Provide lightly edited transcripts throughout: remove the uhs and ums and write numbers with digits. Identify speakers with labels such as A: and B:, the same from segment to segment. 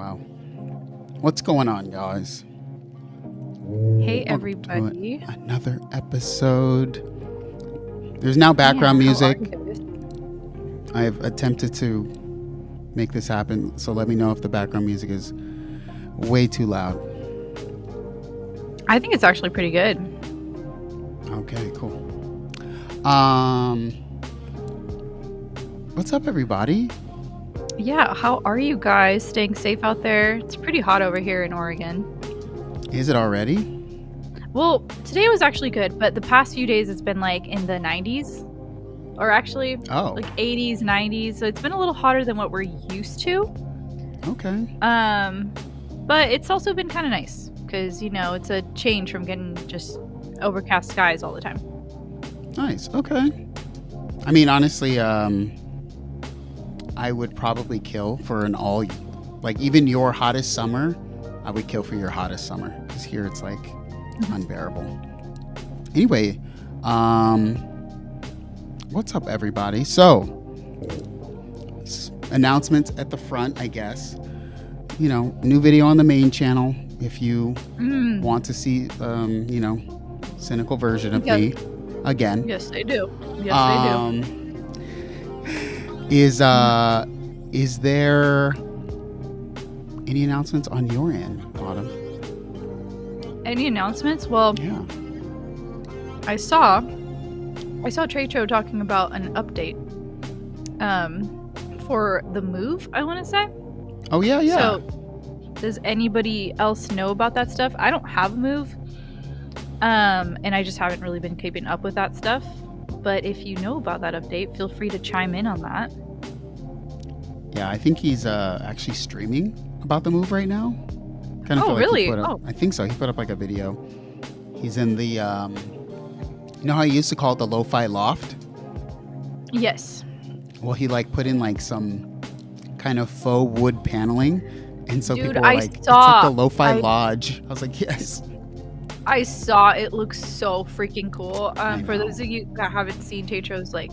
A: Wow. What's going on, guys?
B: Hey, everybody.
A: Another episode. There's now background music. I've attempted to make this happen, so let me know if the background music is way too loud.
B: I think it's actually pretty good.
A: Okay, cool. What's up, everybody?
B: Yeah, how are you guys? Staying safe out there? It's pretty hot over here in Oregon.
A: Is it already?
B: Well, today was actually good, but the past few days it's been like in the 90s. Or actually, like 80s, 90s. So it's been a little hotter than what we're used to.
A: Okay.
B: But it's also been kind of nice because, you know, it's a change from getting just overcast skies all the time.
A: Nice. Okay. I mean, honestly, I would probably kill for an all, like even your hottest summer, I would kill for your hottest summer. Because here it's like unbearable. Anyway, what's up, everybody? So, announcements at the front, I guess. You know, new video on the main channel. If you want to see, you know, cynical version of me again.
B: Yes, they do. Yes, they do.
A: Is there any announcements on your end, Autumn?
B: Any announcements? Well,
A: yeah.
B: I saw Trecho talking about an update for the move, I want to say.
A: Oh, yeah.
B: So, does anybody else know about that stuff? I don't have a move, and I just haven't really been keeping up with that stuff. But if you know about that update, feel free to chime in on that.
A: Yeah, I think he's actually streaming about the move right now. Kind of
B: really?
A: I think so. He put up like a video. He's in the, you know how he used to call it the lo-fi loft?
B: Yes.
A: Well, he like put in like some kind of faux wood paneling. And so people were like, it's like the lo-fi lodge. I was like, yes.
B: I saw it. Looks so freaking cool. For those of you that haven't seen Tetro's like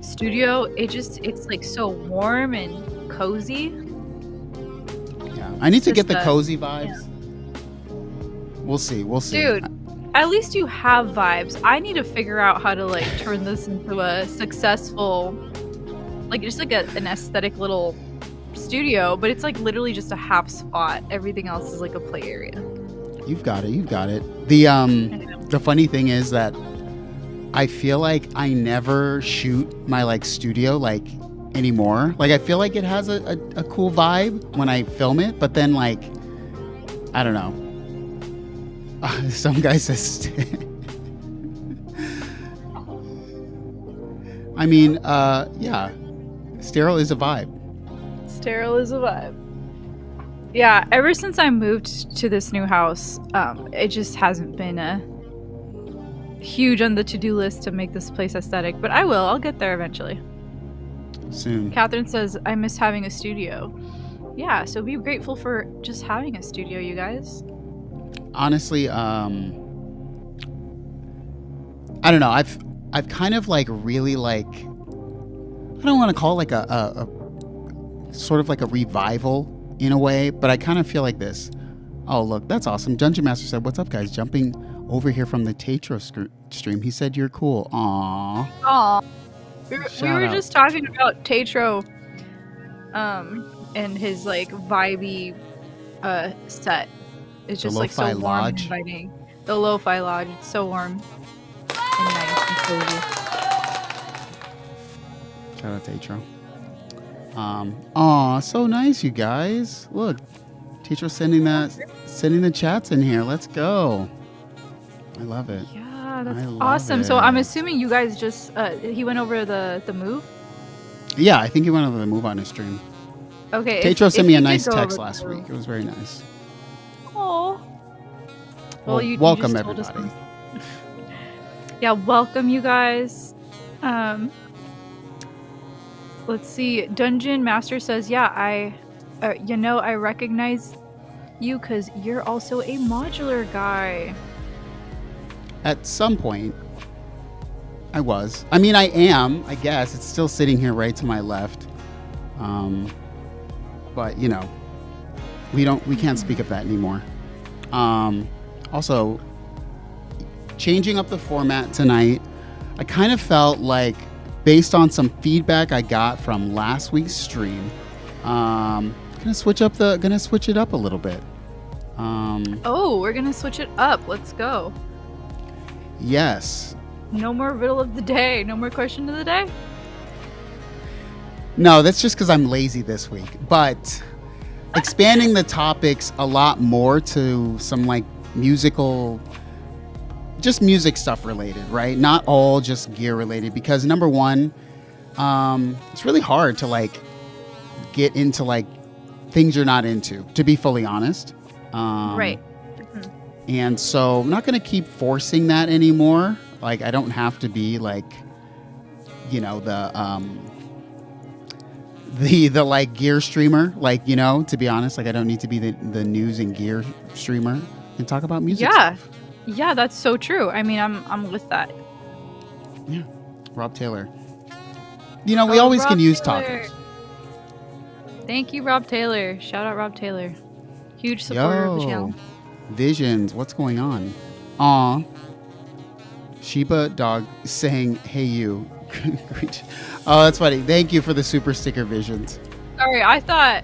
B: studio, it's like so warm and cozy.
A: Yeah, I need to get the cozy vibes. Yeah. We'll see.
B: Dude, at least you have vibes. I need to figure out how to like turn this into a successful, like just like an aesthetic little studio, but it's like literally just a half spot. Everything else is like a play area.
A: You've got it. The funny thing is that I feel like I never shoot my like studio like anymore. Like I feel like it has a cool vibe when I film it, but then like I don't know. Some guy says I mean, yeah. Sterile is a vibe.
B: Sterile is a vibe. Yeah, ever since I moved to this new house, it just hasn't been huge on the to-do list to make this place aesthetic, but I'll get there eventually.
A: Soon.
B: Catherine says, I miss having a studio. Yeah, so be grateful for just having a studio, you guys.
A: Honestly, I don't know. I've kind of like really like, I don't want to call it like a sort of like a revival in a way, but I kind of feel like this. Oh, look, that's awesome. Dungeon Master said, what's up, guys? Jumping over here from the Tetro stream. He said, you're cool.
B: Aww. We were just talking about Tetro and his, like, vibey set. It's just, like, so warm and inviting. The Lo-Fi Lodge. It's so warm and nice and cozy.
A: Shout out Tetro. Aw, so nice, you guys. Look, teacher sending the chats in here. Let's go. I love it.
B: Yeah, that's awesome. So I'm assuming you guys just he went over the move?
A: Yeah, I think he went over the move on his stream.
B: Okay.
A: Tetro sent me a nice text last week. It was very nice.
B: Oh.
A: Well, welcome everybody.
B: Yeah, welcome you guys. Let's see. Dungeon Master says, yeah, I recognize you because you're also a modular guy.
A: At some point, I was. I mean, I am, I guess. It's still sitting here right to my left. But, you know, We can't speak of that anymore. Also, changing up the format tonight, I kind of felt like, based on some feedback I got from last week's stream, gonna switch it up a little bit.
B: We're gonna switch it up. Let's go.
A: Yes.
B: No more riddle of the day. No more question of the day.
A: No, that's just because I'm lazy this week. But expanding the topics a lot more to some like musical, just music stuff related, right? Not all just gear related, because number one, it's really hard to like get into like things you're not into, to be fully honest.
B: Right.
A: And so I'm not going to keep forcing that anymore. Like, I don't have to be like, you know, the like gear streamer, like, you know, to be honest, like I don't need to be the news and gear streamer and talk about music stuff.
B: Yeah, that's so true. I mean, I'm with that.
A: Yeah. Rob Taylor. You know, we always
B: Rob
A: can use
B: Taylor.
A: tacos.
B: Thank you, Rob Taylor. Shout out Rob Taylor. Huge supporter of the channel.
A: Visions, what's going on? Aw. Shiba dog saying, hey you. Oh, that's funny. Thank you for the super sticker, Visions.
B: Sorry, I thought...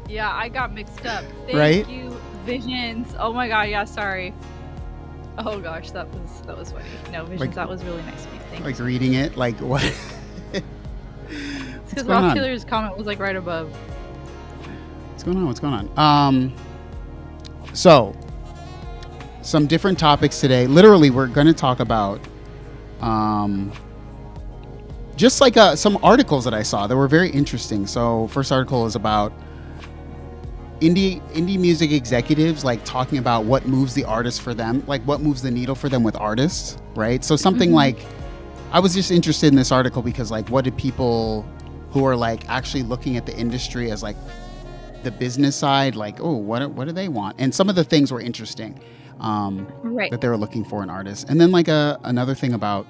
B: Yeah, I got mixed up. Thank
A: Right?
B: you, Visions. Oh my god, yeah, sorry. Oh gosh, that was funny. No, Visions,
A: Like-
B: that was really nice of you. Thank
A: Like
B: you.
A: reading it, like what?
B: It's because
A: going
B: Rob
A: on?
B: Taylor's comment was like right above.
A: What's going on? So, some different topics today. Literally, we're going to talk about just like some articles that I saw that were very interesting. So, first article is about indie music executives, like talking about what moves the artist for them, like what moves the needle for them with artists, right? So something like, I was just interested in this article because like, what did people who are like actually looking at the industry as like the business side, like, oh, what do they want? And some of the things were interesting
B: Right.
A: that they were looking for in artists. And then like another thing about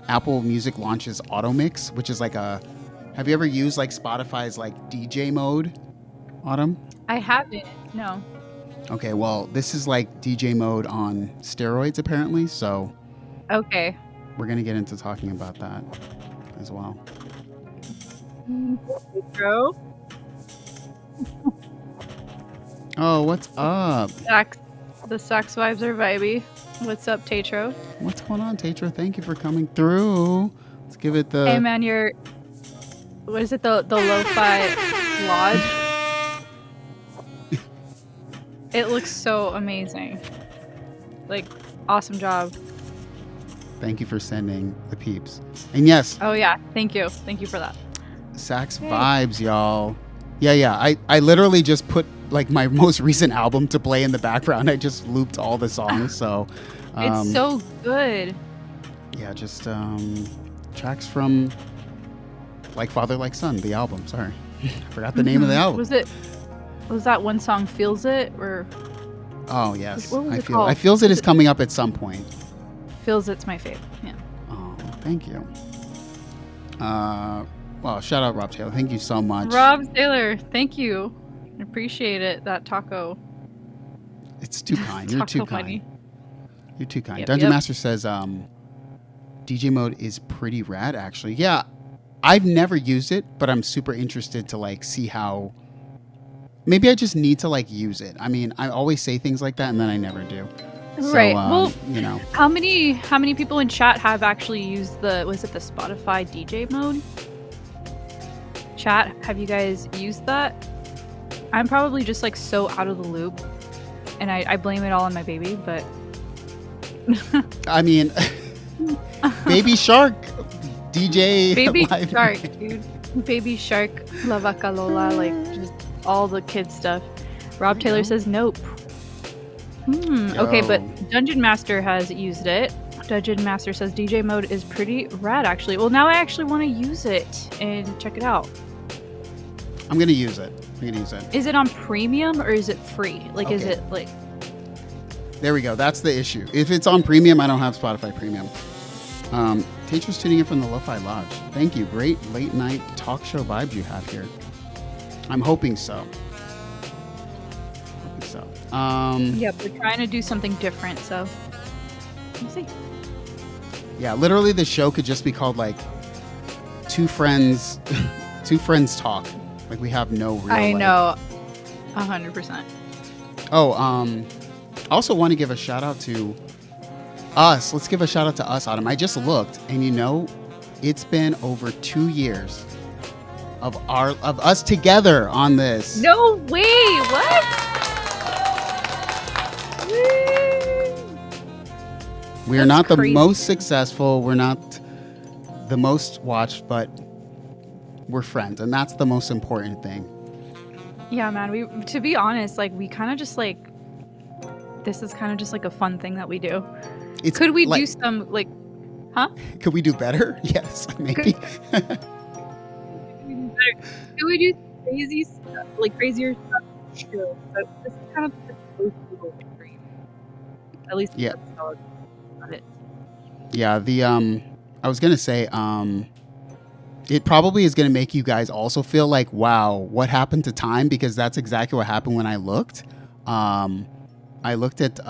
A: Apple Music launches automix, which is like have you ever used like Spotify's like DJ mode, Autumn?
B: I haven't. No.
A: Okay, well, this is like DJ mode on steroids, apparently. So
B: Okay.
A: we're going to get into talking about that as well.
B: Bro.
A: Oh, what's up?
B: The sax vibes are vibey. What's up, Tatro?
A: What's going on, Tatro? Thank you for coming through. Let's give it the...
B: Hey man, what is it? The lo-fi lodge? It looks so amazing. Like, awesome job.
A: Thank you for sending the peeps. And yes,
B: Oh yeah, thank you. Thank you for that.
A: sax vibes, y'all. Yeah. I literally just put like my most recent album to play in the background. I just looped all the songs. So
B: It's so good.
A: yeah, just tracks from Like Father Like Son, the album. Sorry. I forgot the name of the album.
B: Was that one song Feels It or
A: Oh yes.
B: What was
A: I
B: it
A: feel
B: called?
A: I feels it is coming up at some point.
B: Feels It's my fave. Yeah.
A: Oh, thank you. Well, shout out Rob Taylor. Thank you so much.
B: Rob Taylor, thank you. I appreciate it. That taco.
A: It's too kind. You're too
B: Taco
A: kind.
B: money.
A: You're too kind.
B: Yep,
A: Dungeon
B: yep.
A: Master says DJ mode is pretty rad actually. Yeah. I've never used it, but I'm super interested to like see how maybe I just need to like use it. I mean, I always say things like that and then I never do.
B: Right.
A: So,
B: Well,
A: you know.
B: How many people in chat have actually used the Spotify DJ mode? Chat, have you guys used that? I'm probably just like so out of the loop, and I blame it all on my baby, but
A: I mean, Baby Shark DJ
B: Baby
A: live-
B: Shark, dude. Baby Shark, La Vaca Lola, like just all the kid stuff. Rob Taylor says nope. Okay,
A: Yo.
B: but Dungeon Master has used it. Dungeon Master says DJ mode is pretty rad, actually. Well, now I actually want to use it and check it out.
A: I'm gonna use it.
B: Is it on premium or is it free? Like, is
A: Okay.
B: it like...
A: There we go. That's the issue. If it's on premium, I don't have Spotify premium. Teacher's tuning in from the Lo-Fi Lodge. Thank you. Great late night talk show vibes you have here. I'm hoping so.
B: Yeah, we're trying to do something different, so we'll see.
A: Yeah, literally the show could just be called like two friends talk. Like we have no real
B: I know. 100%.
A: Oh, also want to give a shout out to us. Let's give a shout out to us, Autumn. I just looked, and you know, it's been over 2 years of us together on this.
B: No way! What?
A: We are not the most successful. We're not the most watched, but we're friends, and that's the most important thing.
B: Yeah, man. To be honest, like we kind of just like this is kind of just like a fun thing that we do. Could we do some like, huh?
A: Could we do better? Yes, maybe.
B: Could we do crazy stuff, like crazier stuff? Sure, but this is kind of the close to the dream. At least
A: yeah.
B: That's how it.
A: Yeah, I was gonna say, it probably is gonna make you guys also feel like, wow, what happened to time? Because that's exactly what happened when I looked. I looked at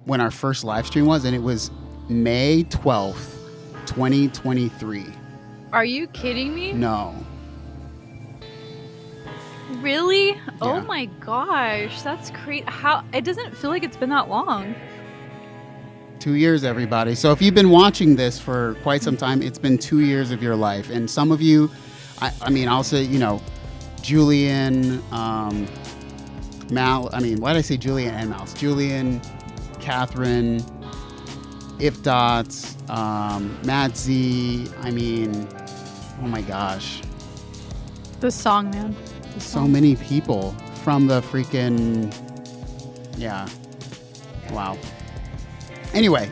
A: when our first live stream was, and it was May 12th, 2023.
B: Are you kidding me?
A: No.
B: Really?
A: Yeah.
B: Oh my gosh, that's crazy. How it doesn't feel like it's been that long.
A: 2 years, everybody. So if you've been watching this for quite some time, it's been 2 years of your life. And some of you, I mean, I'll say, you know, Julian, Mal, I mean, why did I say Julian and Mouse? Julian, Catherine, If Dots, Matt Z, I mean, oh my gosh.
B: The song, man.
A: So many people from the freaking, yeah, wow. Anyway,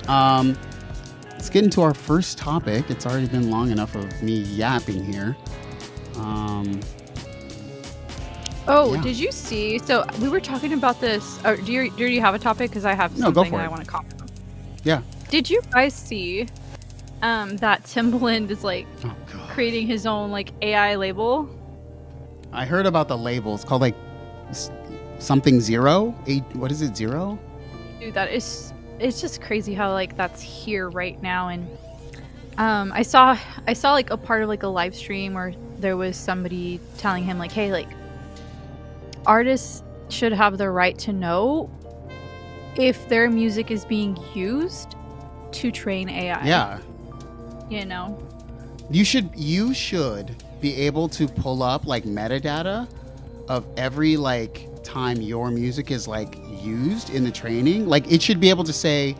A: let's get into our first topic. It's already been long enough of me yapping here. Yeah.
B: Did you see? So we were talking about this. Do you have a topic? Because I have something that I want to comment on.
A: Yeah.
B: Did you guys see that Timbaland is like creating his own like AI label?
A: I heard about the label. It's called like something zero. What is it? Zero?
B: Dude, it's just crazy how like that's here right now. And I saw like a part of like a live stream where there was somebody telling him like, hey, like artists should have the right to know if their music is being used to train AI.
A: Yeah.
B: You know?
A: You should be able to pull up like metadata of every like time your music is like used in the training. Like it should be able to say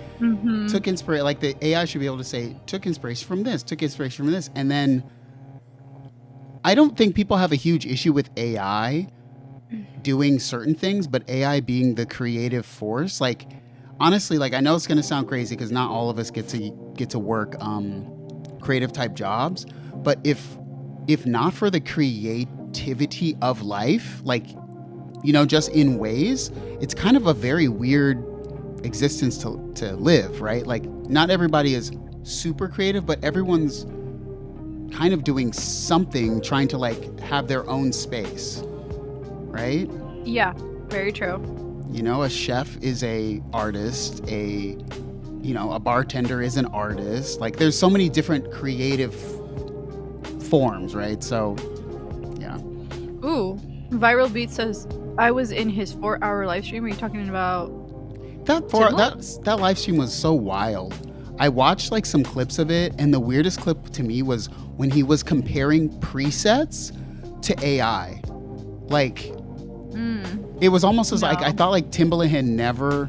A: took inspiration, like the AI should be able to say took inspiration from this, and then I don't think people have a huge issue with AI doing certain things, but AI being the creative force, like honestly, like I know it's gonna sound crazy because not all of us get to work creative type jobs, but if not for the creativity of life, like, you know, just in ways, it's kind of a very weird existence to live, right? Like not everybody is super creative, but everyone's kind of doing something, trying to like have their own space, right?
B: Yeah, very true.
A: You know, a chef is a artist, a bartender is an artist. Like there's so many different creative forms, right? So yeah.
B: Ooh, Viral Beat says I was in his 4-hour live stream. Are you talking about
A: that live stream was so wild. I watched like some clips of it, and the weirdest clip to me was when he was comparing presets to AI. Like it was almost as like I thought like Timbaland had never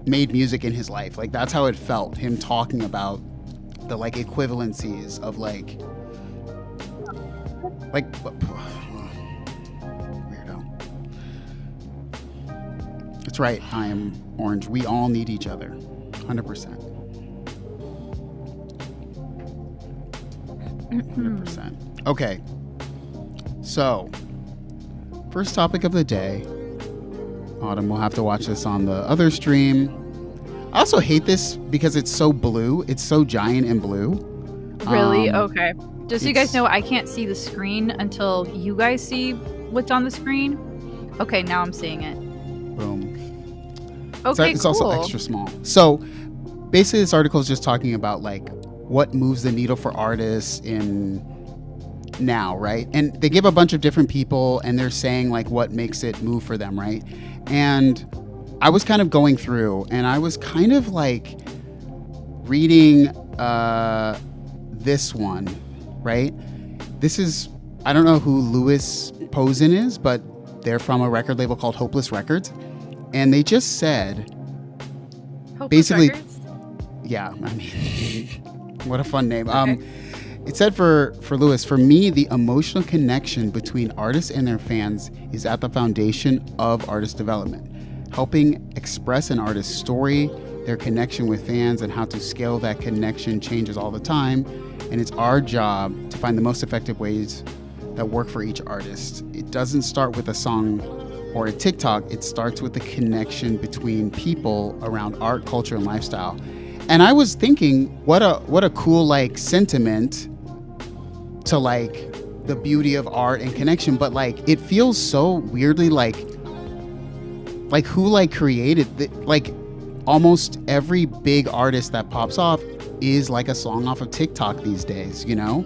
A: made music in his life. Like that's how it felt, him talking about the like equivalencies of like weirdo. That's right, I am orange. We all need each other. 100%. 100%. Okay. So, first topic of the day. Autumn will have to watch this on the other stream. I also hate this because it's so blue. It's so giant and blue.
B: Really? Okay. Just so you guys
A: It's
B: know, I can't see the screen until you guys see what's on the screen. Okay, now I'm seeing it.
A: boom.
B: Okay,
A: It's
B: cool.
A: also extra small. So basically, this article is just talking about like what moves the needle for artists in now, right? And they give a bunch of different people, and they're saying like what makes it move for them, right? And I was kind of going through, and I was kind of like reading this one, right? This is, I don't know who Louis Posen is, but they're from a record label called Hopeless Records, and they just said,
B: Hopeless
A: basically,
B: Records?
A: yeah, I mean, what a fun name.
B: Okay.
A: It said for Lewis, for me, the emotional connection between artists and their fans is at the foundation of artist development. Helping express an artist's story, their connection with fans, and how to scale that connection changes all the time. And it's our job to find the most effective ways that work for each artist. It doesn't start with a song or a TikTok. It starts with the connection between people around art, culture, and lifestyle. And I was thinking, what a cool like sentiment to like the beauty of art and connection, but like it feels so weirdly like who like created like almost every big artist that pops off is like a song off of TikTok these days, you know?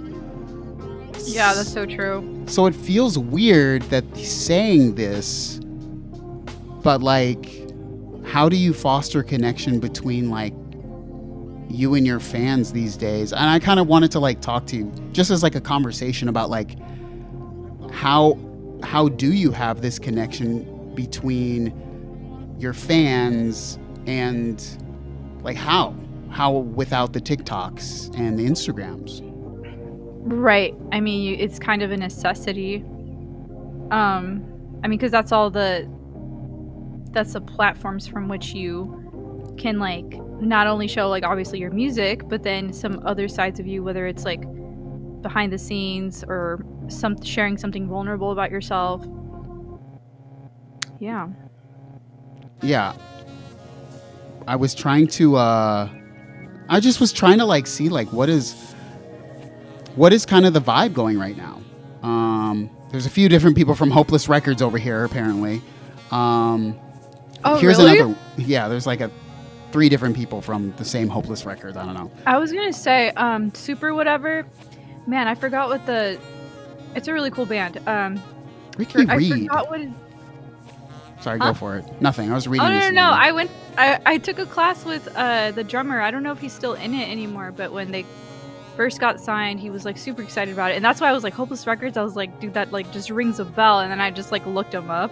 B: Yeah, that's so true.
A: So it feels weird that he's saying this, but like how do you foster connection between like you and your fans these days? And I kind of wanted to like talk to you just as like a conversation about like how do you have this connection between your fans and like how without the TikToks and the Instagrams?
B: Right. I mean, it's kind of a necessity. I mean, because that's the platforms from which you can like not only show like obviously your music, but then some other sides of you, whether it's like behind the scenes or sharing something vulnerable about yourself. Yeah.
A: I was trying to I just was trying to like see like what is kind of the vibe going right now. There's a few different people from Hopeless Records over here apparently. Here's
B: really?
A: another. Yeah, there's like 3 different people from the same Hopeless Records. I don't know.
B: I was gonna say super whatever. Man, I forgot what it's a really cool band.
A: Ricky
B: I
A: Reed.
B: forgot what
A: Sorry,
B: Huh?
A: go for it. Nothing. I was reading this.
B: No. I took a class with the drummer. I don't know if he's still in it anymore, but when they first got signed, he was like super excited about it. And that's why I was like Hopeless Records. I was like, dude, that like just rings a bell. And then I just like looked him up.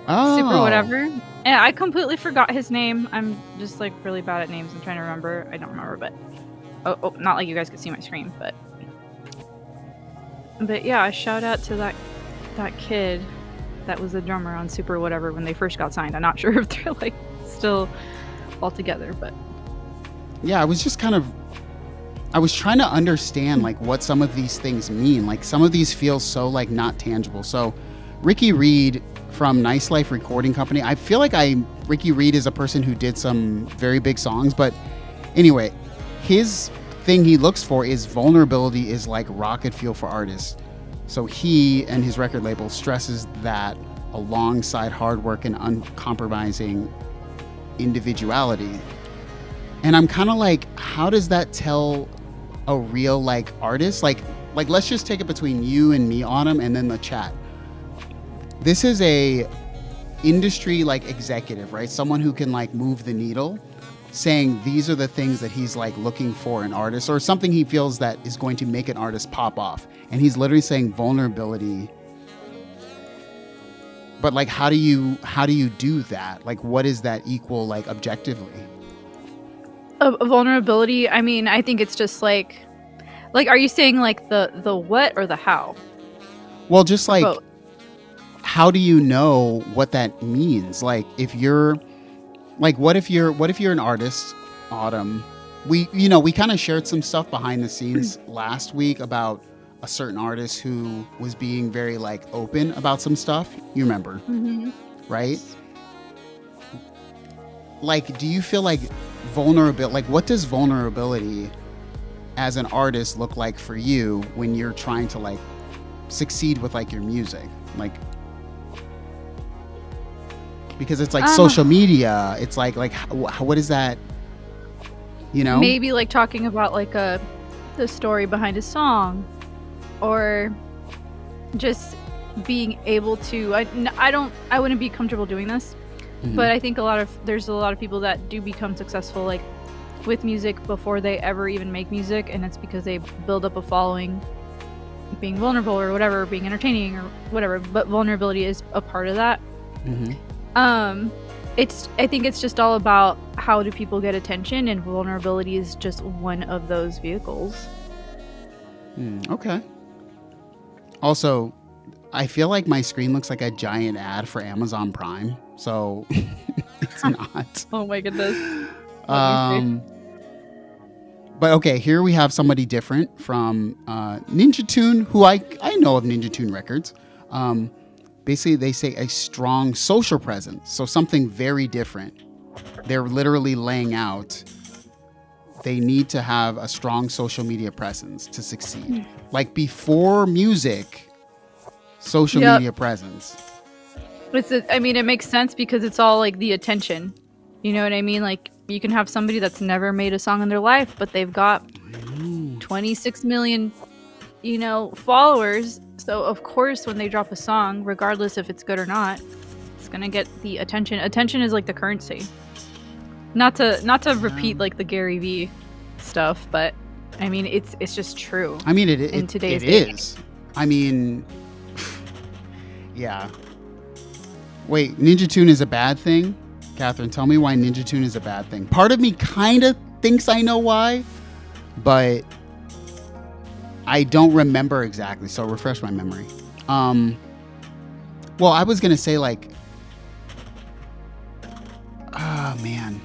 A: Oh.
B: Super whatever. And I completely forgot his name. I'm just like really bad at names. I'm trying to remember. I don't remember, but not like you guys could see my screen, but yeah, shout out to that kid that was the drummer on Super Whatever when they first got signed. I'm not sure if they're like still all together, but
A: yeah, I was just kind of I was trying to understand like what some of these things mean. Like some of these feel so like not tangible. So Ricky Reed from Nice Life Recording Company. I feel like Ricky Reed is a person who did some very big songs, but anyway, his thing he looks for is vulnerability is like rocket fuel for artists. So he and his record label stresses that alongside hard work and uncompromising individuality. And I'm kind of like, how does that tell a real like artist? Like let's just take it between you and me, Autumn, and then the chat. This is a industry like executive, right? Someone who can like move the needle, saying these are the things that he's like looking for in artists or something he feels that is going to make an artist pop off. And he's literally saying vulnerability. But like, how do you do that? Like, what is that equal like objectively?
B: a vulnerability. I mean, I think it's just like, are you saying like the what or the how?
A: Well, just like,
B: both.
A: How do you know what that means? Like, if you're, like, what if you're an artist, Autumn? We kind of shared some stuff behind the scenes last week about a certain artist who was being very like open about some stuff. You remember, right? Like, do you feel like vulnerability? Like, what does vulnerability as an artist look like for you when you're trying to like succeed with like your music? Like, because it's like social media, it's like what is that, you know?
B: Maybe like talking about like the story behind a song, or just being able to, I wouldn't be comfortable doing this, but I think there's a lot of people that do become successful like with music before they ever even make music, and it's because they build up a following being vulnerable or whatever, being entertaining or whatever, but vulnerability is a part of that. I think it's just all about how do people get attention, and vulnerability is just one of those vehicles.
A: Okay. Also, I feel like my screen looks like a giant ad for Amazon Prime, so it's not.
B: Oh my goodness.
A: But okay, here we have somebody different from Ninja Tune, who I know of Ninja Tune records. Basically, they say a strong social presence, so something very different. They're literally laying out they need to have a strong social media presence to succeed. Like before music, social media presence.
B: It makes sense because it's all like the attention. You know what I mean? Like you can have somebody that's never made a song in their life, but they've got 26 million, followers. So of course, when they drop a song, regardless if it's good or not, it's gonna get the attention. Attention is like the currency. Not to repeat like the Gary V stuff, but I mean it's just true.
A: I mean
B: in today's
A: it is. I mean, yeah. Wait, Ninja Tune is a bad thing? Catherine, tell me why Ninja Tune is a bad thing. Part of me kind of thinks I know why, but I don't remember exactly, so refresh my memory. Well, I was gonna say like, man.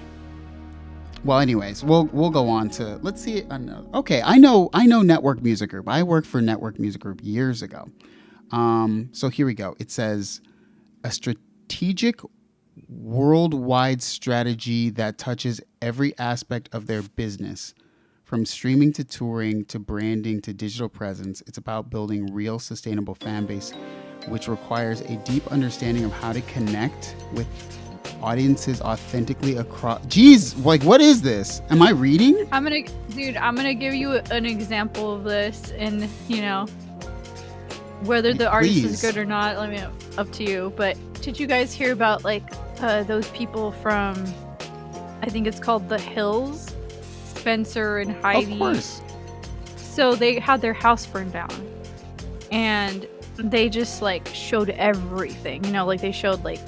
A: Well, anyways, we'll go on to, let's see. Okay, I know Network Music Group. I worked for Network Music Group years ago. So here we go. It says a strategic worldwide strategy that touches every aspect of their business, from streaming to touring to branding to digital presence. It's about building real sustainable fan base, which requires a deep understanding of how to connect with audiences authentically across. Jeez, like what is this? Am I reading?
B: I'm gonna give you an example of this, and whether the artist is good or not, up to you. But did you guys hear about like those people from, I think it's called The Hills, Spencer and Heidi?
A: Of course.
B: So they had their house burned down, and they just like showed everything. Like they showed like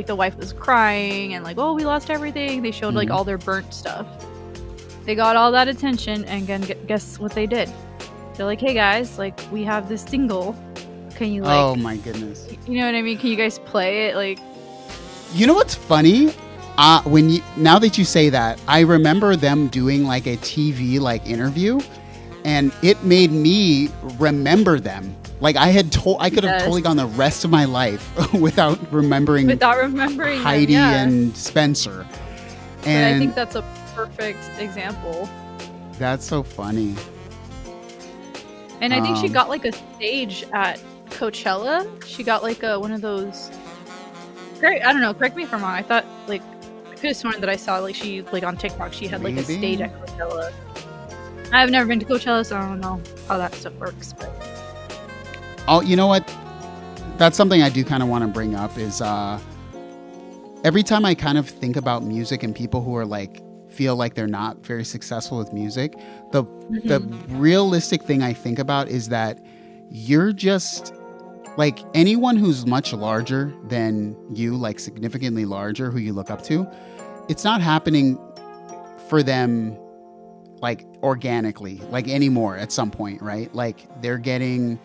B: the wife was crying and like, oh, we lost everything. They showed like all their burnt stuff. They got all that attention, and again, guess what they did? They're like, hey guys, like we have this single. Can you like?
A: Oh my goodness.
B: You know what I mean? Can you guys play it? Like,
A: you know what's funny? Now that you say that, I remember them doing like a TV like interview, and it made me remember them. Like I could have totally gone the rest of my life without remembering Heidi and Spencer. And
B: but I think that's a perfect example.
A: That's so funny.
B: And I think she got like a stage at Coachella. She got like one of those. I don't know. Correct me if I'm wrong. I thought like I could have sworn that I saw like she like on TikTok she had like a stage at Coachella. I've never been to Coachella, so I don't know how that stuff works. But
A: you know what? That's something I do kind of want to bring up is every time I kind of think about music and people who are like feel like they're not very successful with music, the realistic thing I think about is that you're just like anyone who's much larger than you, like significantly larger, who you look up to, it's not happening for them like organically, like anymore at some point, right? Like they're getting,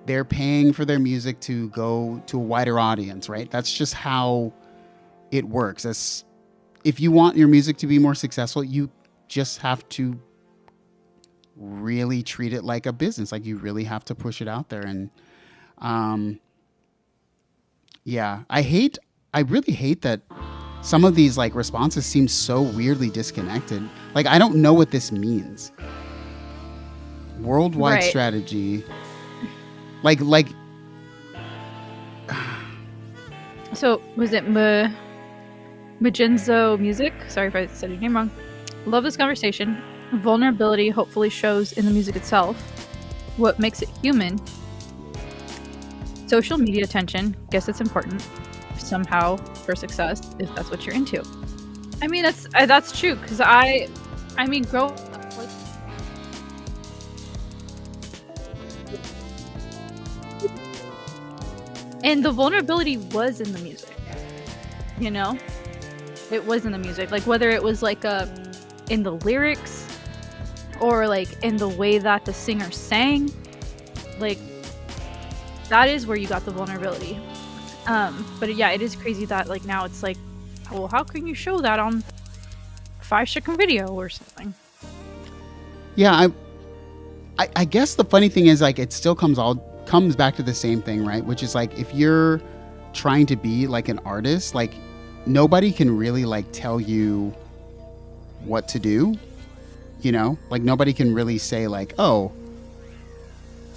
A: they're paying for their music to go to a wider audience, right? That's just how it works. As if you want your music to be more successful, you just have to really treat it like a business. Like you really have to push it out there. And I really hate that some of these like responses seem so weirdly disconnected. Like I don't know what this means. Worldwide
B: Right.
A: strategy. Like.
B: So was it Magenzo Music? Sorry if I said your name wrong. Love this conversation. Vulnerability hopefully shows in the music itself. What makes it human? Social media attention. Guess it's important somehow for success if that's what you're into. I mean, that's true because I mean, grow up like. And the vulnerability was in the music, you know? It was in the music. Like, whether it was, like, in the lyrics or, like, in the way that the singer sang. Like, that is where you got the vulnerability. But, yeah, it is crazy that, like, now it's like, well, how can you show that on 5-second video or something?
A: Yeah, I guess the funny thing is, like, it still comes back to the same thing, right? Which is like, if you're trying to be like an artist, like nobody can really like tell you what to do, you know? Like nobody can really say like, oh,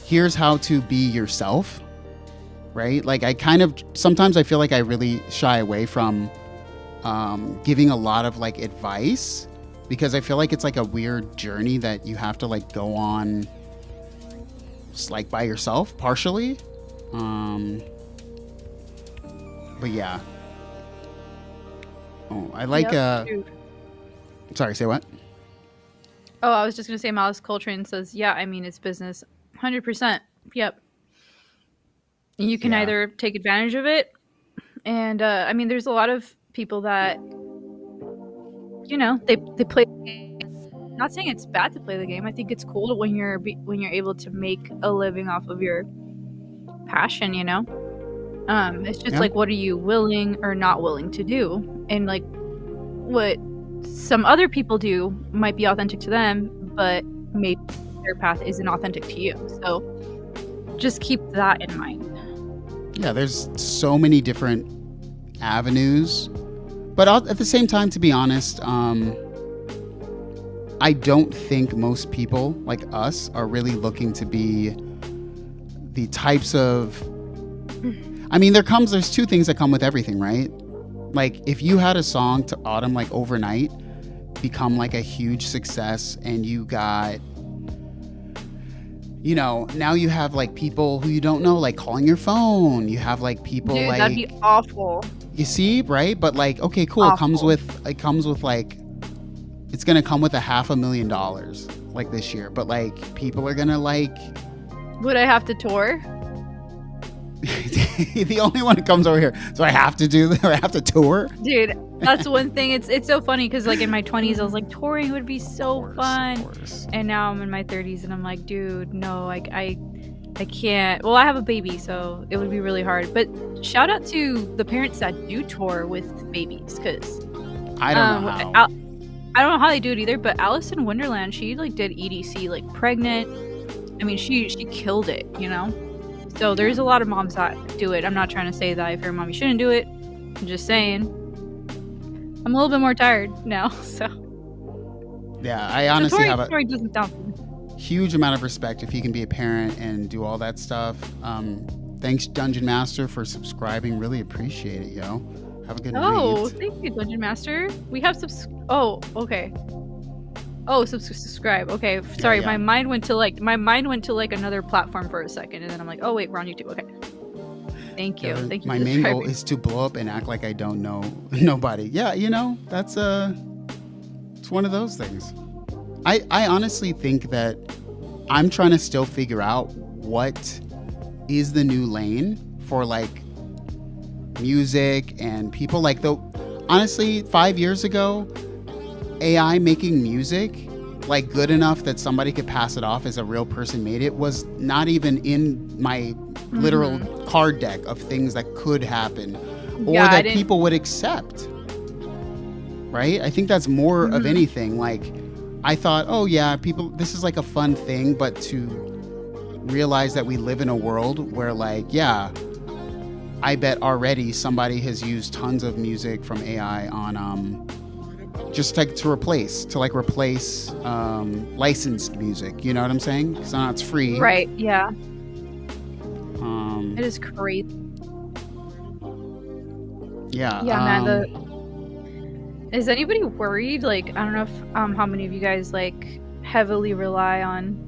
A: here's how to be yourself, right? Like sometimes I feel like I really shy away from giving a lot of like advice because I feel like it's like a weird journey that you have to like go on just like by yourself partially. But yeah. Oh, I like sorry, say what?
B: Oh, I was just gonna say Malice Coltrane says, yeah, I mean it's business. 100%. Yep. You can either take advantage of it and I mean there's a lot of people that you know, they play the game. Not saying it's bad to play the game. I think it's cool when you're able to make a living off of your passion, you know? It's just like, what are you willing or not willing to do? And like what some other people do might be authentic to them, but maybe their path isn't authentic to you. So just keep that in mind.
A: Yeah, there's so many different avenues. But at the same time, to be honest, I don't think most people like us are really looking to be the types of... I mean, there's two things that come with everything, right? Like, if you had a song to Autumn, like, overnight, become, like, a huge success, and you got... You know, now you have, like, people who you don't know, like, calling your phone. You have, like, people,
B: Dude,
A: like...
B: that'd be awful.
A: You see, right? But, like, okay, cool.
B: Awful.
A: It comes with, like... It's going to come with $500,000 like this year, but like people are going to like...
B: Would I have to tour?
A: The only one that comes over here. So I have to tour?
B: Dude, that's one thing. It's so funny because like in my 20s, I was like, touring would be so fun. And now I'm in my 30s and I'm like, dude, no, I can't. Well, I have a baby, so it would be really hard. But shout out to the parents that do tour with babies because...
A: I don't know how.
B: I don't know how they do it either, but Alice in Wonderland, she like did EDC like pregnant. I mean, she killed it, you know? So there's a lot of moms that do it. I'm not trying to say that if you're a mom, you shouldn't do it. I'm just saying. I'm a little bit more tired now, so.
A: Yeah, I honestly have a
B: huge
A: amount of respect if you can be a parent and do all that stuff. Thanks, Dungeon Master, for subscribing. Really appreciate it, yo. Have a good night.
B: Oh, thank you, Dungeon Master. We have Oh, okay. Oh, subscribe. Okay, sorry.
A: Yeah.
B: My mind went to like another platform for a second, and then I'm like, oh wait, we're on YouTube. Okay. Thank you. Thank you.
A: My main goal is to blow up and act like I don't know nobody. Yeah, you know, that's it's one of those things. I honestly think that I'm trying to still figure out what is the new lane for like music and people. Like, honestly, 5 years ago, AI making music like good enough that somebody could pass it off as a real person made it was not even in my literal card deck of things that could happen or that people would accept. Right? I think that's more of anything. Like, I thought, oh yeah, people, this is like a fun thing, but to realize that we live in a world where, like, yeah, I bet already somebody has used tons of music from AI on just like to replace licensed music. You know what I'm saying? Because now it's free.
B: Right. Yeah.
A: Um,
B: It is crazy.
A: yeah.
B: Yeah, man. Is anybody worried? Like, I don't know if how many of you guys like heavily rely on,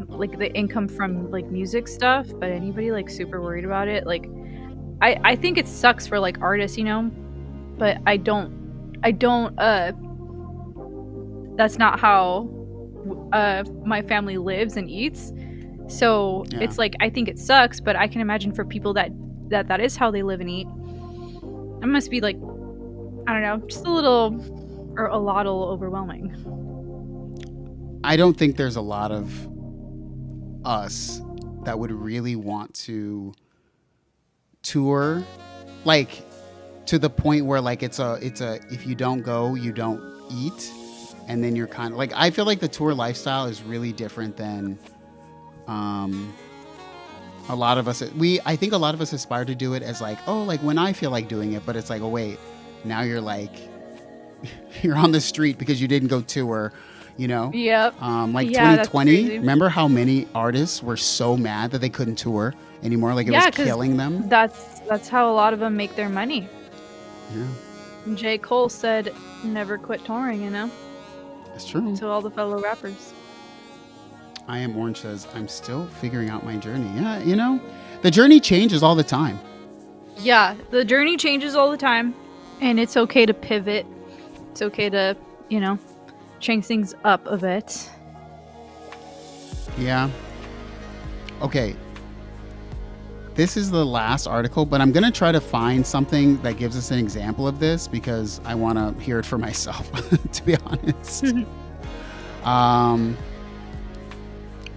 B: like the income from like music stuff, but anybody like super worried about it? Like, I think it sucks for like artists, but I don't that's not how my family lives and eats. So it's like, I think it sucks, but I can imagine for people that is how they live and eat, it must be like, I don't know, just a lot overwhelming.
A: I don't think there's a lot of us that would really want to tour, like to the point where like it's a if you don't go, you don't eat, and then you're kind of like, I feel like the tour lifestyle is really different than a lot of us. I think a lot of us aspire to do it as like, oh, like when I feel like doing it, but it's like, oh wait, now you're like you're on the street because you didn't go tour.
B: Yep.
A: Like 2020, remember how many artists were so mad that they couldn't tour anymore? Like it was killing them.
B: That's how a lot of them make their money.
A: Yeah.
B: And J. Cole said, never quit touring,
A: That's true.
B: To all the fellow rappers.
A: I Am Orange says, I'm still figuring out my journey. Yeah, the journey changes all the time.
B: Yeah, the journey changes all the time. And it's okay to pivot. It's okay to, change things up a bit.
A: Yeah. Okay. This is the last article, but I'm going to try to find something that gives us an example of this because I want to hear it for myself, to be honest.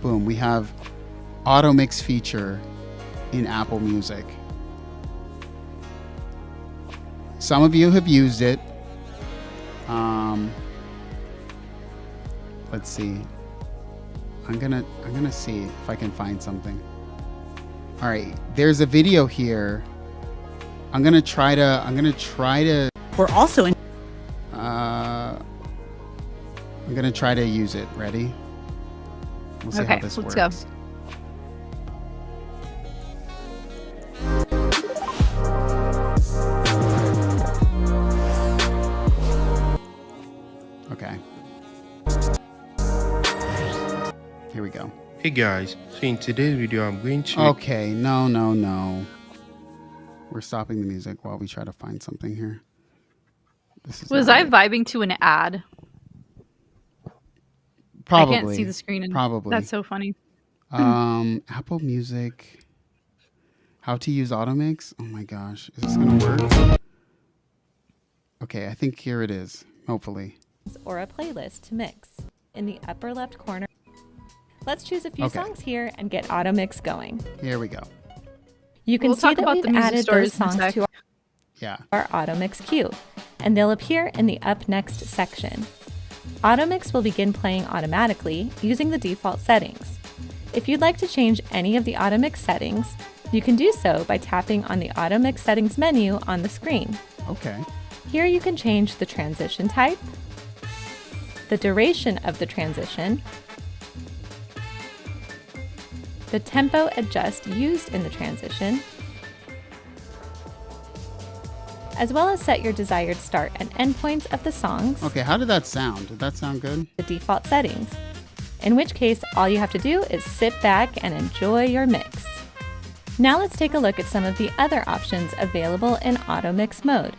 A: Boom. We have automix feature in Apple Music. Some of you have used it. Let's see. I'm gonna see if I can find something. All right, there's a video here. I'm gonna try to.
C: We're also in.
A: I'm gonna try to use it. Ready? We'll see how this works.
B: Let's go.
A: Okay. Here we go.
D: Hey guys, so in today's video I'm going to...
A: Okay, no. We're stopping the music while we try to find something here.
B: Was I vibing to an ad?
A: Probably.
B: I can't see the screen.
A: Probably.
B: That's so funny.
A: Apple Music. How to use automix? Oh my gosh. Is this going to work? Okay, I think here it is. Hopefully.
E: Or a playlist to mix. In the upper left corner, let's choose a few songs here and get automix going.
A: Here we go.
E: You can see that we've added those songs to our automix queue, and they'll appear in the up next section. Automix will begin playing automatically using the default settings. If you'd like to change any of the automix settings, you can do so by tapping on the automix settings menu on the screen.
A: Okay.
E: Here you can change the transition type, the duration of the transition, the tempo adjust used in the transition, as well as set your desired start and end points of the songs.
A: Okay, how did that sound? Did that sound good?
E: The default settings, in which case all you have to do is sit back and enjoy your mix. Now let's take a look at some of the other options available in automix mode.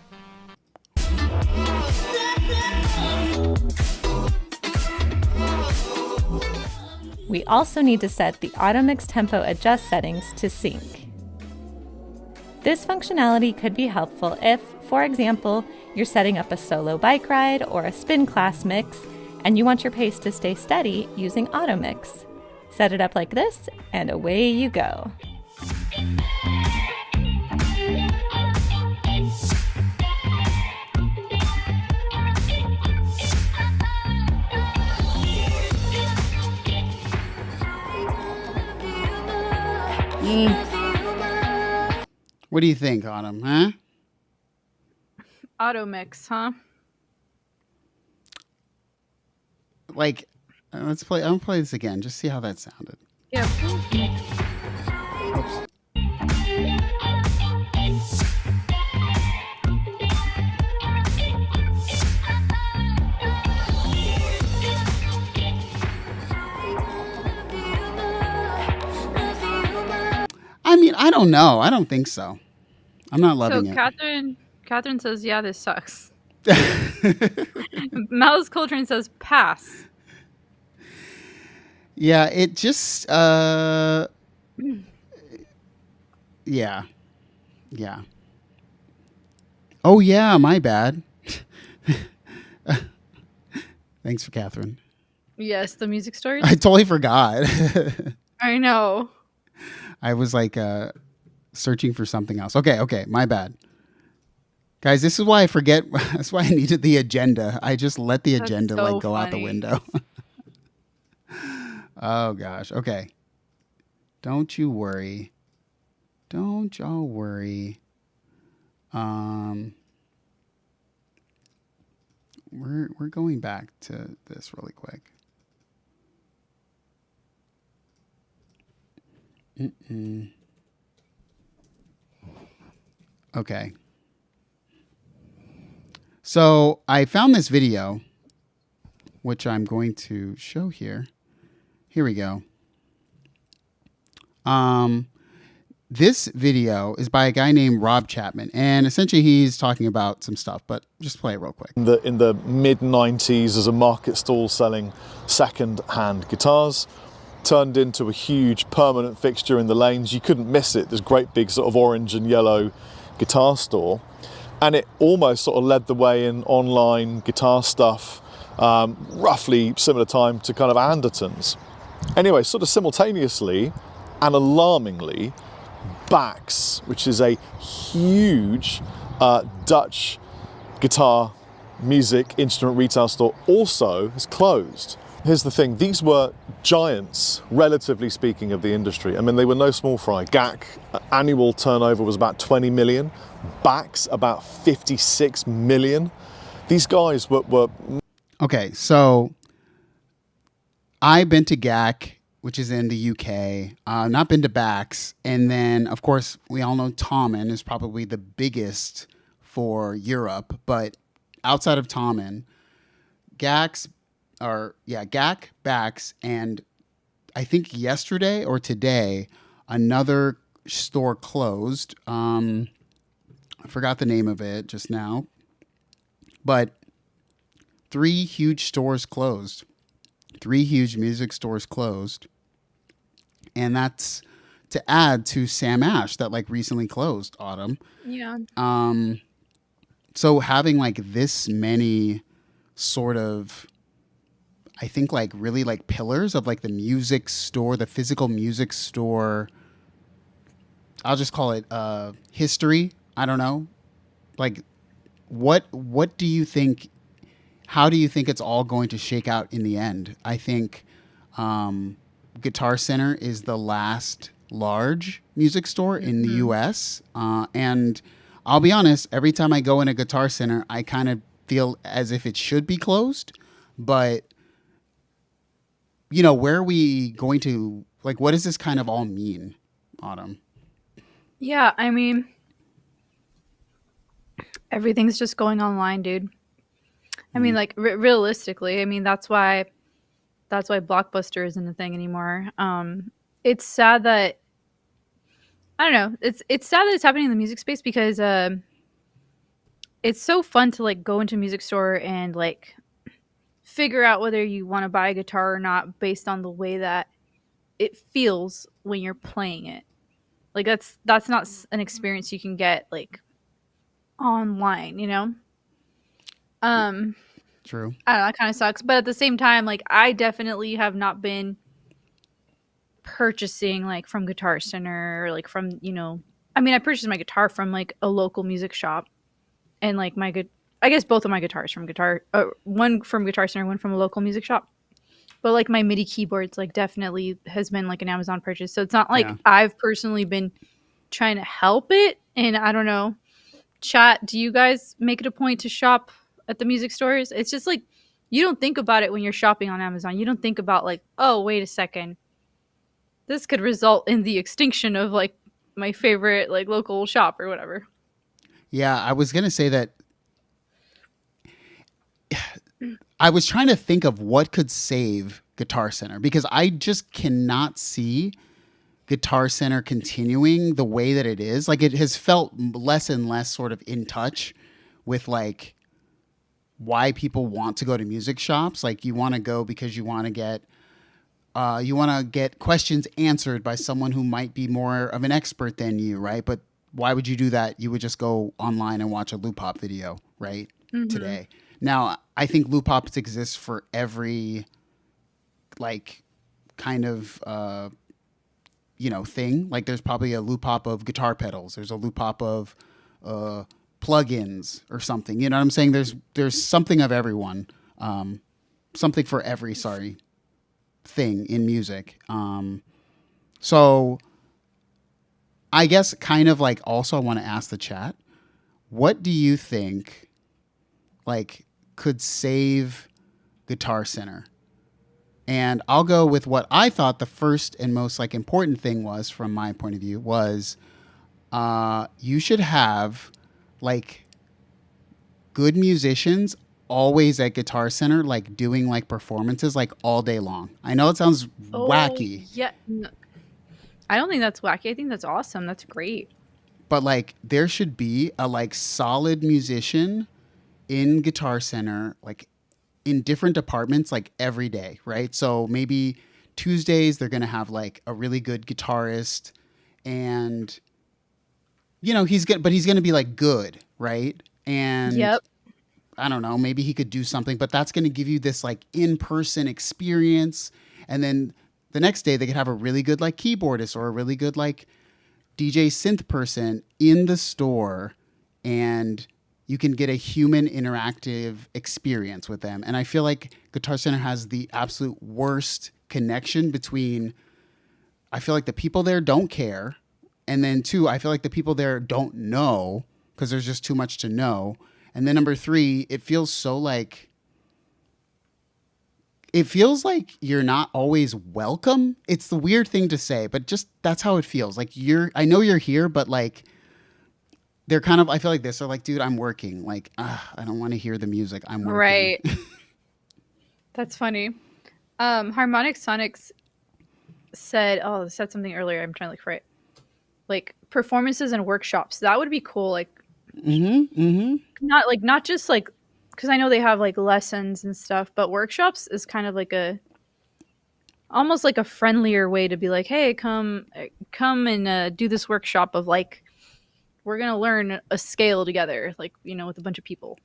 E: We also need to set the automix tempo adjust settings to sync. This functionality could be helpful if, for example, you're setting up a solo bike ride or a spin class mix and you want your pace to stay steady using automix. Set it up like this and away you go.
A: What do you think, Autumn? Huh?
B: Automix, huh?
A: like, let's play. I'm gonna play this again. Just see how that sounded.
B: Yeah.
A: Oops. I mean, I don't know. I don't think so. I'm not loving it.
B: Catherine says, yeah, this sucks. Mouse Coltrane says, pass.
A: Yeah, it just, yeah. Oh, yeah, my bad. Thanks for Catherine.
B: Yes, the music stories.
A: I totally forgot.
B: I know.
A: I was like searching for something else. Okay, my bad. Guys, this is why I forget. That's why I needed the agenda. I just let the agenda go out the window. Oh gosh. Okay. Don't you worry. Don't y'all worry. We're going back to this really quick. Okay. So I found this video, which I'm going to show here. Here we go. This video is by a guy named Rob Chapman, and essentially he's talking about some stuff, but just play it real quick.
C: In the mid-90s, as a market stall selling second-hand guitars, turned into a huge permanent fixture in the lanes. You couldn't miss it. This great big sort of orange and yellow guitar store. And it almost sort of led the way in online guitar stuff, roughly similar time to kind of Anderton's. Anyway, sort of simultaneously and alarmingly, Bax, which is a huge Dutch guitar music instrument retail store, also has closed. Here's the thing, these were giants, relatively speaking, of the industry. I mean, they were no small fry. GAC annual turnover was about 20 million. Bax about 56 million. These guys were...
A: Okay, so I've been to GAC, which is in the UK. Not been to Bax. And then, of course, we all know Tommen is probably the biggest for Europe. But outside of Tommen, GAC, Bax, and I think yesterday or today, another store closed. I forgot the name of it just now. But 3 huge stores closed. 3 huge music stores closed. And that's to add to Sam Ash that like recently closed, Autumn.
B: Yeah.
A: So having like this many sort of, I think like really like pillars of like the music store, the physical music store, I'll just call it history. I don't know. Like what do you think, how do you think it's all going to shake out in the end? I think Guitar Center is the last large music store in the US. And I'll be honest, every time I go in a Guitar Center, I kind of feel as if it should be closed. But, you know, where are we going to, like, what does this kind of all mean, Autumn?
B: Yeah, I mean, everything's just going online, dude. I mean, like, realistically, I mean, that's why Blockbuster isn't a thing anymore. It's sad that, I don't know, it's sad that it's happening in the music space because it's so fun to like go into a music store and like figure out whether you want to buy a guitar or not based on the way that it feels when you're playing it. Like that's not an experience you can get like online, you know?
A: True.
B: I don't know, that kind of sucks. But at the same time, like I definitely have not been purchasing like from Guitar Center or like from, you know, I mean, I purchased my guitar from like a local music shop, and like I guess both of my guitars from one from Guitar Center, one from a local music shop. But like my MIDI keyboards like definitely has been like an Amazon purchase. So it's not like I've personally been trying to help it. And I don't know, chat, do you guys make it a point to shop at the music stores? It's just like you don't think about it when you're shopping on Amazon. You don't think about like, oh, wait a second, this could result in the extinction of like my favorite like local shop or whatever.
A: Yeah, I was gonna say that. I was trying to think of what could save Guitar Center, because I just cannot see Guitar Center continuing the way that it is. Like, it has felt less and less sort of in touch with like why people want to go to music shops. Like, you want to go because you want to get questions answered by someone who might be more of an expert than you, right? But why would you do that? You would just go online and watch a loop hop video, right? Today. Now, I think loop hops exist for every like kind of thing. Like, there's probably a loop hop of guitar pedals. There's a loop hop of plugins or something. You know what I'm saying? There's something of everyone. Something for every thing in music. So I guess kind of like also I want to ask the chat, what do you think like could save Guitar Center? And I'll go with what I thought the first and most like important thing was, from my point of view, was you should have like good musicians always at Guitar Center, like doing like performances like all day long. I know it sounds wacky.
B: Yeah. No, I don't think that's wacky. I think that's awesome. That's great.
A: But like there should be a like solid musician in Guitar Center, like in different departments, like every day, right? So maybe Tuesdays they're going to have like a really good guitarist, and he's going to be like good, right? And
B: yep.
A: I don't know, maybe he could do something, but that's going to give you this like in-person experience. And then the next day they could have a really good like keyboardist or a really good like DJ synth person in the store, and you can get a human interactive experience with them. And I feel like Guitar Center has the absolute worst connection between, I feel like the people there don't care. And then 2, I feel like the people there don't know because there's just too much to know. And then number 3, it feels like you're not always welcome. It's the weird thing to say, but just that's how it feels. Like I know you're here, but like they're kind of, I feel like this. They're like, dude, I'm working. Like, I don't want to hear the music. I'm working.
B: Right. That's funny. Harmonic Sonics said something earlier. I'm trying to look for it. Like performances and workshops. That would be cool. Like, not just like, because I know they have like lessons and stuff, but workshops is kind of like almost like a friendlier way to be like, hey, come and do this workshop of like, we're going to learn a scale together, like, with a bunch of people.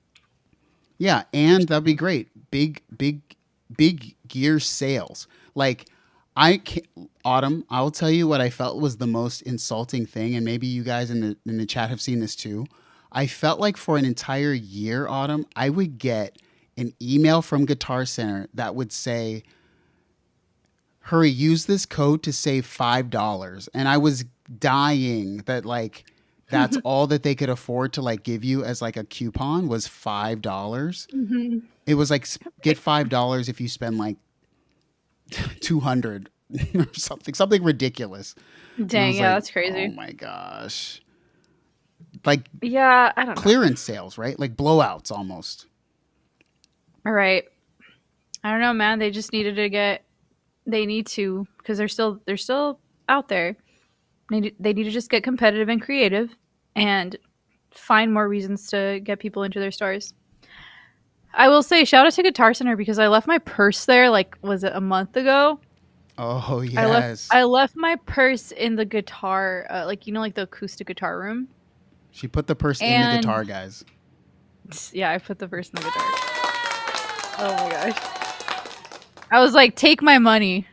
A: Yeah. And that'd be great. Big gear sales. Like Autumn, I'll tell you what I felt was the most insulting thing. And maybe you guys in the chat have seen this too. I felt like for an entire year, Autumn, I would get an email from Guitar Center that would say, hurry, use this code to save $5. And I was dying that like, that's all that they could afford to like give you as like a coupon was $5. Mm-hmm. It was like, get $5 if you spend like 200 or something ridiculous.
B: Dang, yeah, that's crazy.
A: Oh my gosh. Like,
B: yeah, I don't know.
A: Clearance sales, right? Like blowouts almost.
B: All right. I don't know, man. They just needed to they need to, because they're still out there. They need to just get competitive and creative and find more reasons to get people into their stores. I will say, shout out to Guitar Center because I left my purse there, like, was it a month ago?
A: Oh, yes.
B: I left my purse in the guitar, like the acoustic guitar room.
A: She put the purse in the guitar, guys.
B: Yeah, I put the purse in the guitar. Oh my gosh. I was like, take my money.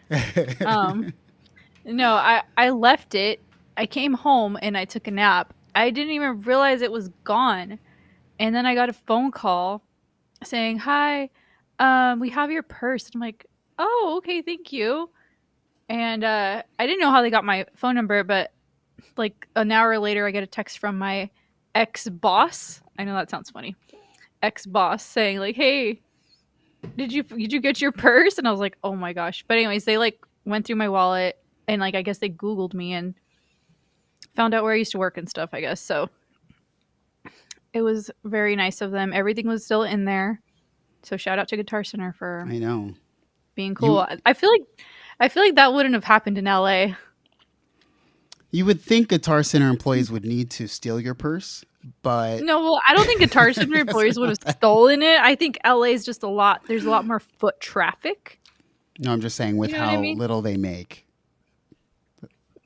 B: No, I left it. I came home and I took a nap. I didn't even realize it was gone. And then I got a phone call saying, hi, we have your purse. And I'm like, oh, okay, thank you. And I didn't know how they got my phone number, but like an hour later, I get a text from my ex-boss. I know that sounds funny. Ex-boss saying like, hey, did you get your purse? And I was like, oh my gosh. But anyways, they like went through my wallet and like I guess they Googled me and found out where I used to work and stuff, I guess. So it was very nice of them. Everything was still in there. So shout out to Guitar Center for
A: I know
B: being cool. I feel like that wouldn't have happened in LA.
A: You would think Guitar Center employees would need to steal your purse, but
B: no. Well, I don't think Guitar Center employees would have stolen it. I think LA is just there's a lot more foot traffic.
A: No, I'm just saying with how little they make.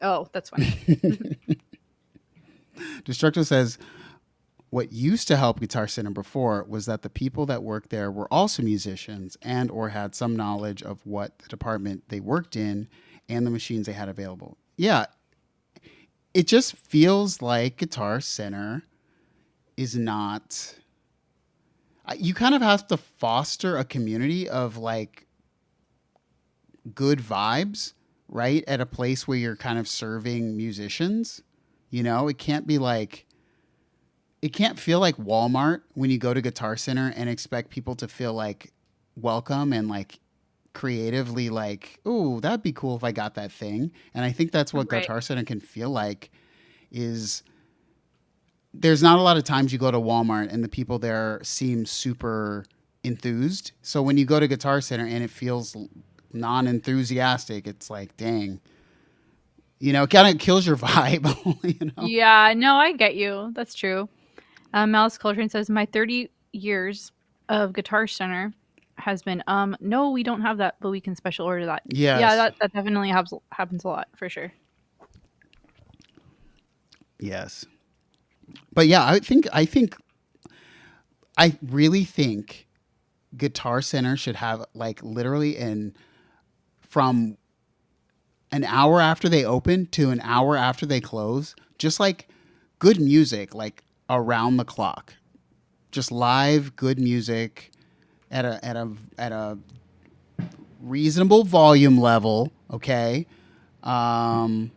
B: Oh, that's funny.
A: Destructo says, what used to help Guitar Center before was that the people that worked there were also musicians and or had some knowledge of what the department they worked in and the machines they had available. Yeah, it just feels like Guitar Center is not... You kind of have to foster a community of like good vibes, right? At a place where you're kind of serving musicians. You know, it can't be like... It can't feel like Walmart when you go to Guitar Center and expect people to feel like welcome and like creatively like, oh, that'd be cool if I got that thing. And I think that's what Guitar Center can feel like is there's not a lot of times you go to Walmart and the people there seem super enthused. So when you go to Guitar Center and it feels non-enthusiastic, it's like, dang. You know, it kind of kills your vibe. You know?
B: Yeah, no, I get you. That's true. Malice Coltrane says, my 30 years of Guitar Center has been, no, we don't have that, but we can special order that.
A: Yes.
B: Yeah, that definitely happens a lot, for sure.
A: Yes. But yeah, I really think Guitar Center should have like literally from an hour after they open to an hour after they close, just like good music, like around the clock, just live good music at a reasonable volume level. Okay. From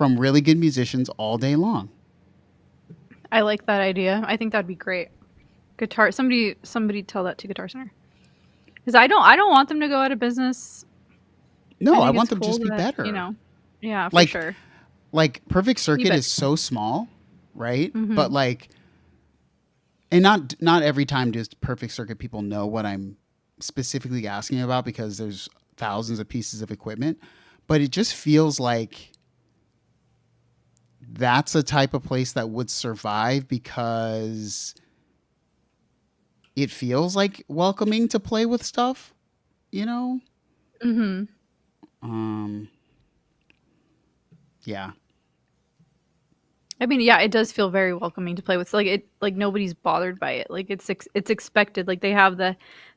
A: really good musicians all day long.
B: I like that idea. I think that'd be great. Somebody tell that to Guitar Center. Because I don't want them to go out of business.
A: No, I want them to just be better.
B: You know, yeah, for
A: like,
B: sure.
A: Like Perfect Circuit is so small, right?
B: Mm-hmm.
A: But like, and not every time does Perfect Circuit people know what I'm specifically asking about because there's thousands of pieces of equipment. But it just feels like that's a type of place that would survive because it feels like welcoming to play with stuff, you know?
B: Mm-hmm.
A: Yeah.
B: I mean, yeah, it does feel very welcoming to play with. Like nobody's bothered by it. Like it's expected. Like they have the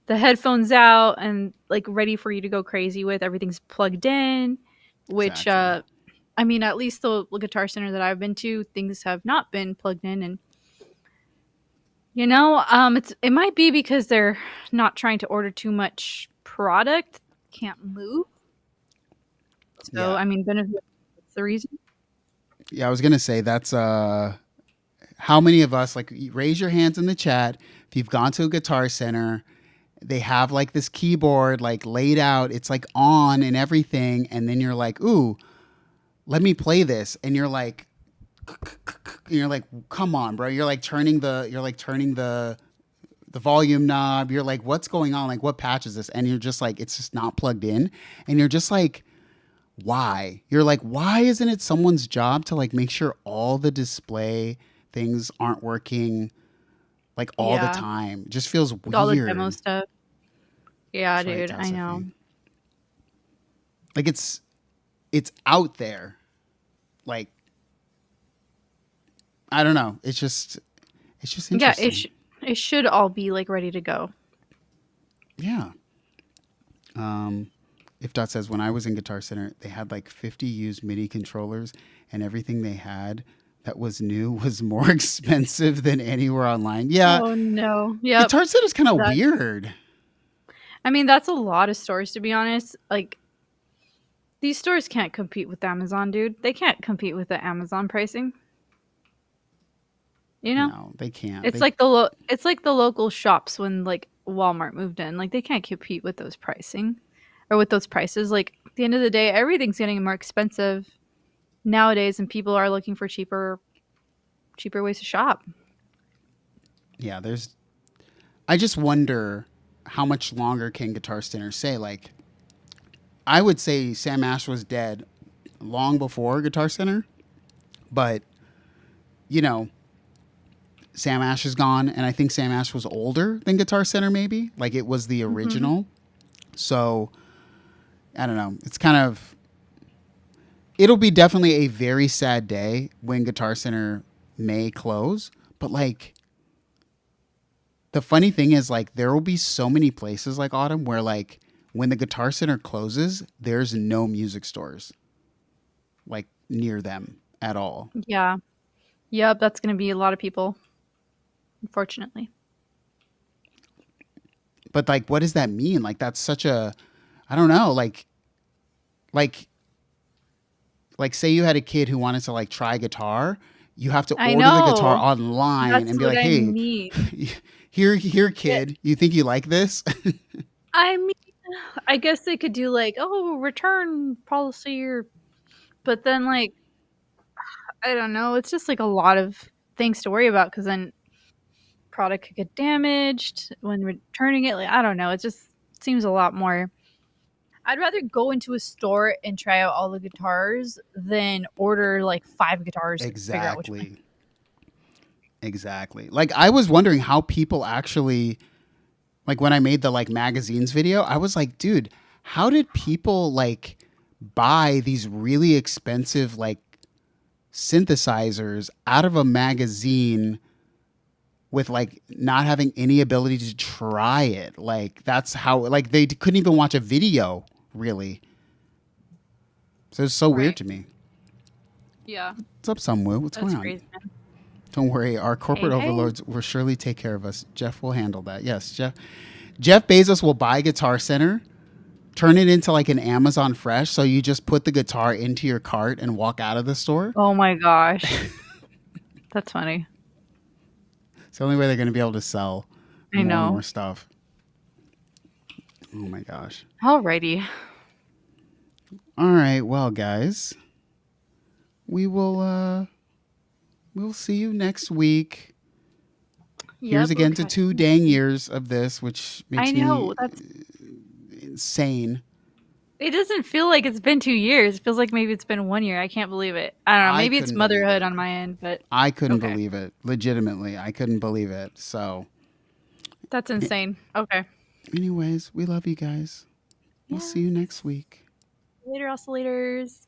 B: headphones out and like ready for you to go crazy with. Everything's plugged in, which exactly. I mean, at least the Guitar Center that I've been to, things have not been plugged in, and you know, it might be because they're not trying to order too much product, can't move. So yeah. I mean, benefit. That's the reason.
A: Yeah, I was gonna say that's how many of us, like, raise your hands in the chat if you've gone to a Guitar Center. They have like this keyboard like laid out, it's like on and everything, and then you're like, ooh, let me play this, and you're like, come on, bro. You're like turning the volume knob. You're like, what's going on? Like, what patch is this? And you're just like, it's just not plugged in, and you're just like, why? You're like, why isn't it someone's job to like make sure all the display things aren't working like all the time? It just feels weird.
B: All the demo stuff. Yeah, that's dude, right, I know.
A: Like it's out there. Like, I don't know. It's just interesting.
B: Yeah, it should all be like ready to go.
A: Yeah. If Dot says, when I was in Guitar Center, they had like 50 used MIDI controllers, and everything they had that was new was more expensive than anywhere online. Yeah.
B: Oh no. Yeah.
A: Guitar Center is kind of weird.
B: I mean, that's a lot of stores, to be honest. Like, these stores can't compete with Amazon, dude. They can't compete with the Amazon pricing. You know?
A: No, they can't.
B: It's like the local shops when like Walmart moved in. Like, they can't compete with those pricing or with those prices. Like, at the end of the day, everything's getting more expensive nowadays, and people are looking for cheaper ways to shop.
A: Yeah, I just wonder how much longer can Guitar Center say? Like, I would say Sam Ash was dead long before Guitar Center, but you know, Sam Ash is gone, and I think Sam Ash was older than Guitar Center, maybe. Like, it was the original. So, I don't know. It's kind of... It'll be definitely a very sad day when Guitar Center may close. But, like, the funny thing is, like, there will be so many places like Autumn where, like, when the Guitar Center closes, there's no music stores, like, near them at all.
B: Yeah. Yep, that's going to be a lot of people. Unfortunately.
A: But like, what does that mean? Like, that's such a, I don't know, like say you had a kid who wanted to like try guitar, you have to order the guitar online and be like, hey, here kid, you think you like this?
B: I mean, I guess they could do like, return policy, but then like, I don't know, it's just like a lot of things to worry about, because then product could get damaged when returning it. Like, I don't know. It just seems a lot more. I'd rather go into a store and try out all the guitars than order like 5 guitars.
A: Exactly.
B: And figure out which one.
A: Exactly. Like, I was wondering how people actually, like, when I made the like magazines video, I was like, dude, how did people like buy these really expensive like synthesizers out of a magazine with like not having any ability to try it? Like, that's how, like, they couldn't even watch a video, really. So it's so weird to me.
B: Yeah.
A: What's up, Sunwoo? What's going on? Crazy, man. Don't worry, our corporate overlords will surely take care of us. Jeff will handle that. Yes, Jeff Bezos will buy Guitar Center, turn it into like an Amazon Fresh, so you just put the guitar into your cart and walk out of the store.
B: Oh my gosh. That's funny.
A: It's the only way they're going to be able to sell more stuff. Oh my gosh.
B: Alrighty.
A: All right. Well, guys, we'll see you next week. Here's again to 2 dang years of this, which makes me that's insane.
B: It doesn't feel like it's been 2 years. It feels like maybe it's been 1 year. I can't believe it. I don't know. Maybe it's motherhood on my end, but
A: I couldn't believe it. Legitimately, I couldn't believe it. So
B: that's insane. Okay.
A: Anyways, we love you guys. We'll see you next week.
B: Later, oscillators.